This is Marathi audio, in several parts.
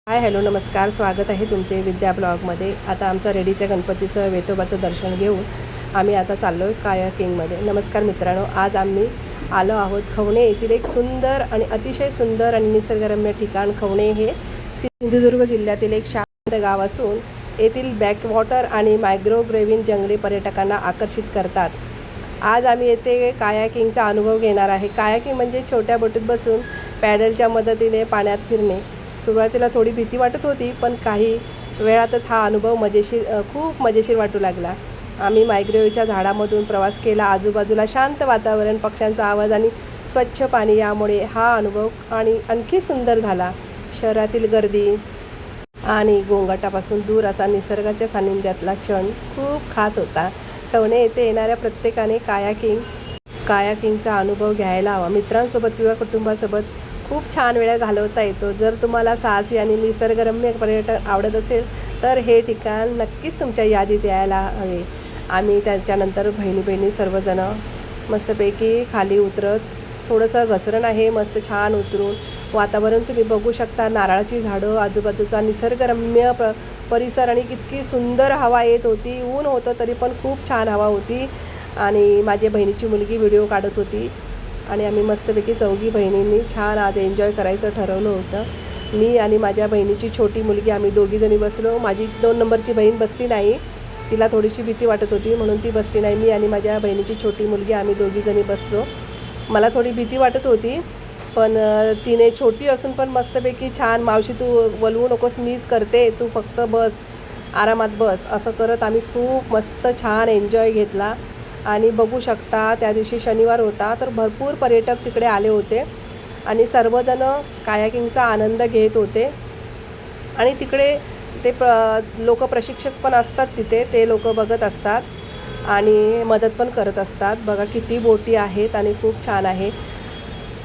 हाय हॅलो नमस्कार, स्वागत आहे तुमचे विद्या ब्लॉगमध्ये। आता आमचं रेडीच्या गणपतीचं वेतोबाचं दर्शन घेऊन आम्ही आता चाललो आहे कायाकिंगमध्ये। नमस्कार मित्रांनो, आज आम्ही आलो आहोत खवणे येथील एक सुंदर आणि अतिशय सुंदर आणि निसर्गरम्य ठिकाण। खवणे हे सिंधुदुर्ग जिल्ह्यातील एक शांत गाव असून येथील बॅकवॉटर आणि मायग्रोग्रेव्हिन जंगले पर्यटकांना आकर्षित करतात। आज आम्ही येथे कायाकिंगचा अनुभव घेणार आहे। कायाकिंग म्हणजे छोट्या बोटीत बसून पॅडलच्या मदतीने पाण्यात फिरणे। सुरुवातीला थोडी भीती वाटत होती, पण काही वेळातच हा अनुभव खूप मजेशीर वाटू लागला। आम्ही मायग्रोवेच्या झाडामधून प्रवास केला। आजूबाजूला शांत वातावरण, पक्ष्यांचा आवाज आणि स्वच्छ पाणी यामुळे हा अनुभव आणखी सुंदर झाला। शहरातील गर्दी आणि गोंगाटापासून दूर असा निसर्गाच्या सानिध्यातला क्षण खूप खास होता। खवणे येथे येणाऱ्या प्रत्येकाने कायाकिंगचा अनुभव घ्यायला हवा। मित्रांसोबत किंवा कुटुंबासोबत खूप छान वेळ घालवता येतो। जर तुम्हाला साहसी आणि निसर्गरम्य पर्यटन आवडत असेल तर हे ठिकाण नक्कीच तुमच्या यादीत यायला हवे। आम्ही त्याच्यानंतर बहिणी सर्वजण मस्तपैकी खाली उतरत, थोडंसं घसरण आहे, मस्त छान उतरून वातावरण तुम्ही बघू शकता। नारळाची झाडं, आजूबाजूचा निसर्गरम्य परिसर आणि किती सुंदर हवा येत होती। ऊन होतं तरी पण खूप छान हवा होती आणि माझ्या बहिणीची मुलगी व्हिडिओ काढत होती आणि आम्ही मस्तपैकी चौघी बहिणींनी छान आज एन्जॉय करायचं ठरवलं होतं। मी आणि माझ्या बहिणीची छोटी मुलगी आम्ही दोघीजणी बसलो। माझी 2 नंबरची बहीण बसली नाही, तिला थोडीशी भीती वाटत होती म्हणून ती बसली नाही। मी आणि माझ्या बहिणीची छोटी मुलगी आम्ही दोघीजणी बसलो। मला थोडी भीती वाटत होती, पण तिने छोटी असून पण मस्तपैकी छान, मावशी तू वलवू नकोस, मीच करते, तू फक्त बस, आरामात बस, असं करत आम्ही खूप मस्त छान एन्जॉय घेतला। आणि बघू शकता त्या दिवशी शनिवार होता, तर भरपूर पर्यटक तिकडे आले होते आणि सर्वजण कायाकिंगचा आनंद घेत होते। आणि तिकडे ते लोक प्रशिक्षक पण असतात तिथे, ते लोक बघत असतात आणि मदत पण करत असतात। बघा किती बोटी आहेत आणि खूप छान आहे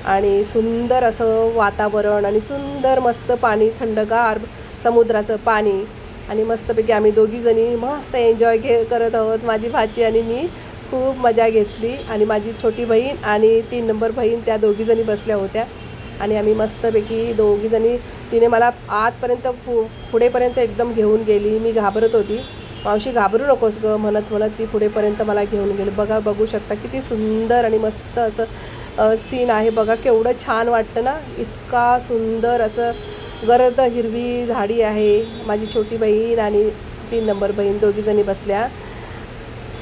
आणि सुंदर असं वातावरण आणि सुंदर मस्त पाणी, थंडगार समुद्राचं पाणी आणि मस्तपैकी आम्ही दोघीजणी मस्त एन्जॉय करत आहोत। माझी भाची आणि मी खूप मजा घेतली आणि माझी छोटी बहीण आणि 3 नंबर बहीण त्या दोघीजणी बसल्या होत्या आणि आम्ही मस्तपैकी दोघीजणी, तिने मला आतपर्यंत पुढेपर्यंत एकदम घेऊन गेली। मी घाबरत होती, मावशी घाबरू नकोस गं म्हणत ती पुढेपर्यंत मला घेऊन गेली। बघू शकता किती सुंदर आणि मस्त असं सीन आहे। बघा केवढं छान वाटतं ना, इतका सुंदर असं गर्द हिरवी झाडी आहे। माझी छोटी बहीण आणि 3 नंबर बहीण दोघीजणी बसल्या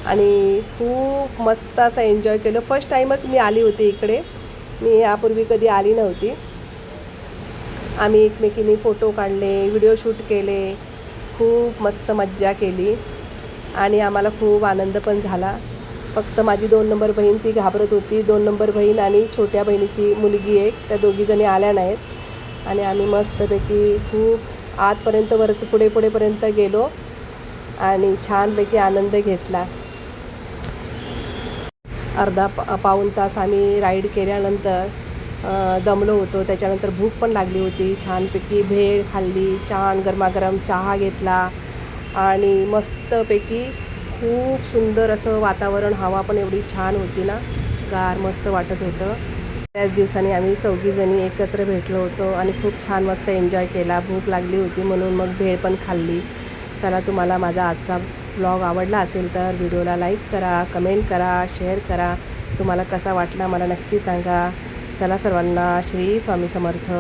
आणि खूप मस्त असं एन्जॉय केलं। फर्स्ट टाईमच मी आली होती इकडे, मी यापूर्वी कधी आली नव्हती। आम्ही एकमेकींनी फोटो काढले, व्हिडिओ शूट केले, खूप मस्त मज्जा केली आणि आम्हाला खूप आनंद पण झाला। फक्त माझी 2 नंबर बहीण ती घाबरत होती। 2 नंबर बहीण आणि छोट्या बहिणीची मुलगी एक, त्या दोघीजणी आल्या नाहीत आणि आम्ही मस्तपैकी खूप आतपर्यंत पुढेपर्यंत गेलो आणि छानपैकी आनंद घेतला। पाऊण तास आम्ही राईड केल्यानंतर दमलो होतो। त्याच्यानंतर भूक पण लागली होती। छानपैकी भेळ खाल्ली, छान गरमागरम चहा घेतला आणि मस्तपैकी खूप सुंदर असं वातावरण, हवा पण एवढी छान होती ना, गार मस्त वाटत होतं। त्याच दिवसांनी आम्ही चौघीजणी एकत्र भेटलो होतो आणि खूप छान मस्त एन्जॉय केला। भूक लागली होती म्हणून मग भेळ पण खाल्ली। चला, तुम्हाला माझा आजचा ब्लॉग आवडला असेल तर व्हिडिओला लाईक करा, कमेंट करा, शेअर करा। तुम्हाला कसा वाटला मला नक्की सांगा। चला सर्वांना श्री स्वामी समर्थ।